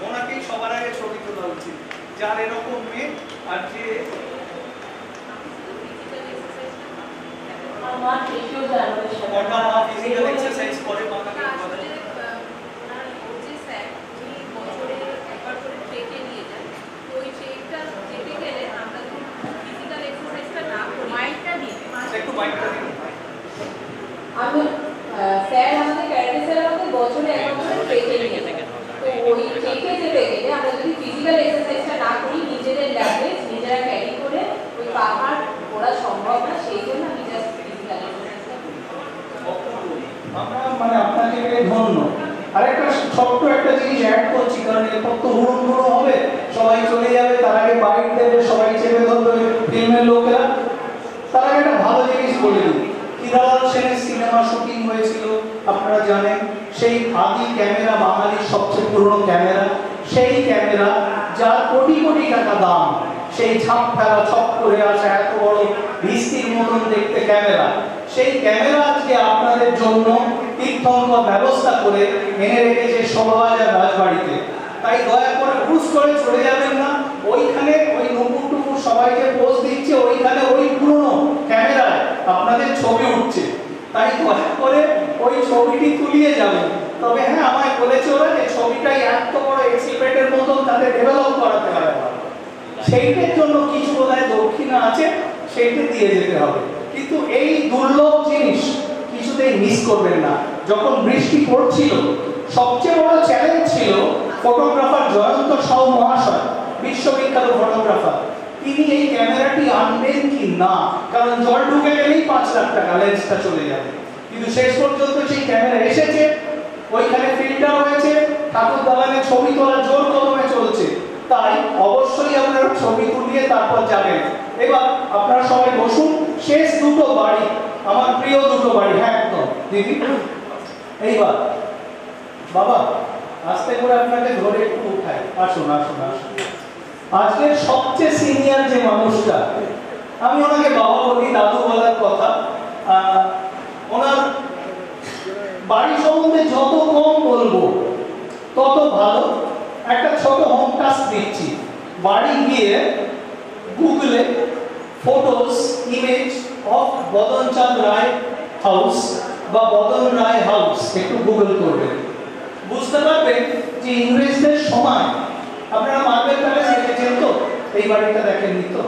ওনাকেই সবার আগে ছবি তোলা উচিত, যার এরকম মেয়ে আর যে আমার কেউ জানো ওটা মা ফিজিক্যাল এক্সারসাইজ করে বাঙালি বলে। একটু মাইকটা দিন। আমি স্যার আমাদের ক্যারাটে স্যার আমাদের বছরে একবার করে ট্রেকে নিয়ে যায়। তো ওই ট্রেকে যেতে গেলে আমরা যদি ফিজিক্যাল এক্সারসাইজটা না করি, নিজেদের ল্যাবরেজ নিজেরা ক্যারি করে ওই পাহাড় ওরা সম্ভব না, সেই জন্য আমি জাস্ট ফিজিক্যাল এক্সারসাইজটা করি। আমরা মানে আপনাকে ধন্য। আরেকটা ছোট্ট একটা জিনিস অ্যাড করছি, কারণ এরপর তো হুড়োহুড়ো হবে, সবাই চলে যাবে, তার আগে বাইক দেবে, সবাই চেপে ধরবে ফিল্মের লোকেরা। তার আগে একটা ভালো জিনিস বলে দিই, হিরালাল সেনের সিনেমা শুটিং হয়েছিল আপনারা জানেন। সেই আদি ক্যামেরা, বাঙালির সবচেয়ে পুরনো ক্যামেরা, সেই ক্যামেরা যার কোটি কোটি টাকা দাম, সেই ছাপ ফেলা ছক করে আসা এত বড় ভিস্তির মতন দেখতে ক্যামেরা, সেই ক্যামেরা আজকে আপনাদের জন্য তীর্থঙ্কর ব্যবস্থা করে এনে রেখেছে শোভাবাজার রাজবাড়িতে। তাই দয়া করে হুস করে চলে যাবেন না। ওইখানে ওই নুপুর সবাইকে পোজ দিচ্ছে, ওইখানে ওই পুরনো ক্যামেরায় আপনাদের ছবি উঠছে। তাই দয়া করে ওই ছবিটি তুলিয়ে যাবেন। তবে হ্যাঁ, আমায় বলেছে ওরা যে ছবিটাই এত বড় এক্সিপেটের মতন তাদের ডেভেলপ করাতে হবে, সেইটার জন্য কিছু বোধহয় দক্ষিণা আছে, সেইটা দিয়ে যেতে হবে। কিন্তু এই দুর্লভ জিনিস কিছুতেই মিস করবেন না। যখন বৃষ্টি পড়ছিল, সবচেয়ে বড় চ্যালেঞ্জ ছিল ফটোগ্রাফার জয়ন্ত সাউ মহাশয়, বিশ্ববিখ্যাত ফটোগ্রাফার, তিনি এই ক্যামেরাটি আনবেন কি না, কারণ জল ঢুকে গেলেই 5 লাখ টাকা লেন্সটা চলে যাবে। কিন্তু শেষ পর্যন্ত সেই ক্যামেরা এসেছে, ওইখানে ফিল্টার হয়েছে, ঠাকুর দালানে ছবি তোলা জোর কদমে চলছে। তাই অবশ্যই আপনারা ছবি তুলিয়ে তারপর যাবেন। এবার আপনারা সবাই বসুন। শেষ দুটো বাড়ি আমার প্রিয় দুটো বাড়ি। হ্যাঁ একদম দিদি, এইবার বাবা আস্তে করে আপনাকে ধরে একটু উঠাই, আসুন আসুন আসুন। আজকের সবচেয়ে সিনিয়র যে মানুষটা, আমি ওনাকে বাবা বলি, দাদু বলার কথা। ওনার বাড়ি সম্বন্ধে যত কম বলবো তত ভালো। একটা ছোট হোম টাস্ক দিচ্ছি, বাড়ি গিয়ে গুগলে ফটোস ইমেজ অফ বদন চাঁদ রায় হাউস বা বদন রায় হাউস একটু গুগল করবেন, বুঝতে পারবেন যে ইংরেজদের সময়, আপনারা মার্বেল প্যালেস দেখেছেন তো, এই বাড়িটা দেখেননি তো,